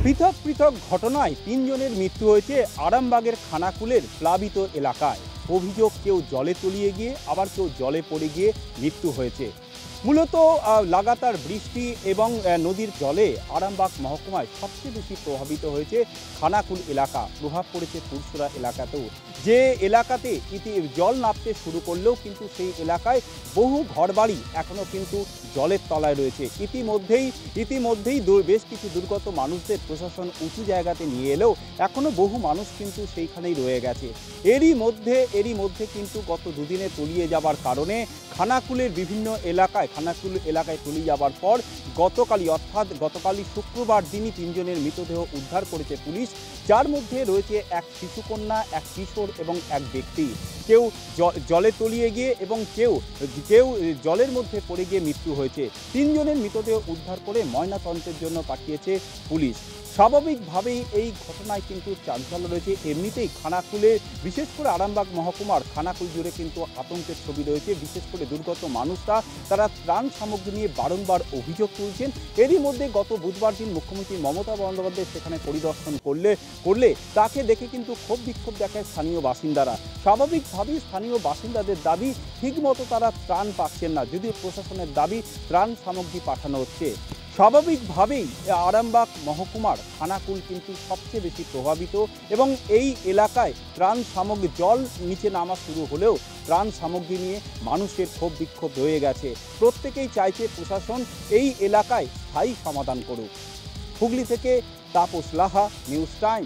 পৃথক পৃথক ঘটনায় তিনজনের মৃত্যু হয়েছে আরামবাগের খানাকুলের প্লাবিত এলাকায়। অভিযোগ, কেউ জলে তলিয়ে গিয়ে আবার কেউ জলে পড়ে গিয়ে মৃত্যু হয়েছে। মূলত লাগাতার বৃষ্টি এবং নদীর জলে আরামবাগ মহকুমায় সবচেয়ে বেশি প্রভাবিত হয়েছে খানাকুল এলাকা। প্রভাব পড়েছে পুরসুরা এলাকাতেও, যে এলাকাতে জল নামতে শুরু করলেও কিন্তু সেই এলাকায় বহু ঘরবাড়ি এখনও কিন্তু জলের তলায় রয়েছে। ইতিমধ্যেই বেশ কিছু দুর্গত মানুষদের প্রশাসন উঁচু জায়গাতে নিয়ে এলেও এখনও বহু মানুষ কিন্তু সেইখানেই রয়ে গেছে। এরই মধ্যে কিন্তু গত দুদিনে তলিয়ে যাবার কারণে খানাকুল এলাকায় তলিয়ে যাবার পর গতকালই শুক্রবার দিনই তিনজনের মৃতদেহ উদ্ধার করেছে পুলিশ, যার মধ্যে রয়েছে এক শিশুকন্যা, এক কিশোর এবং এক ব্যক্তি। কেউ জলে তলিয়ে গিয়ে এবং কেউ জলের মধ্যে পড়ে গিয়ে মৃত্যু হয়েছে। তিনজনের মৃতদেহ উদ্ধার করে ময়নাতদন্তের জন্য পাঠিয়েছে পুলিশ। স্বাভাবিকভাবেই এই ঘটনায় কিন্তু চাঞ্চল্য রয়েছে। এমনিতেই খানাকুলে, বিশেষ করে আরামবাগ মহকুমার খানাকুল জুড়ে কিন্তু আতঙ্কের ছবি রয়েছে। বিশেষ করে দুর্গত মানুষরা তারা ত্রাণ সামগ্রী নিয়ে বারংবার অভিযোগ তুলছেন। এরই মধ্যে গত বুধবার দিন মুখ্যমন্ত্রী মমতা বন্দ্যোপাধ্যায় সেখানে পরিদর্শন করলে তাকে দেখে কিন্তু ক্ষোভ বিক্ষোভ দেখায় স্থানীয় বাসিন্দারা। স্বাভাবিকভাবেই স্থানীয় বাসিন্দাদের দাবি, ঠিকমতো তারা ত্রাণ পাচ্ছেন না, যদিও প্রশাসনের দাবি ত্রাণ সামগ্রী পাঠানো হচ্ছে। স্বাভাবিকভাবেই আরামবাগ মহকুমার খানাকুল কিন্তু সবচেয়ে বেশি প্রভাবিত এবং এই এলাকায় ত্রাণ সামগ্রী, জল নিচে নামা শুরু হলেও ত্রাণ সামগ্রী নিয়ে মানুষের ক্ষোভ বিক্ষোভ রয়ে গেছে। প্রত্যেকেই চাইছে প্রশাসন এই এলাকায় স্থায়ী সমাধান করুক। হুগলি থেকে তাপস লাহা, নিউজ টাইম।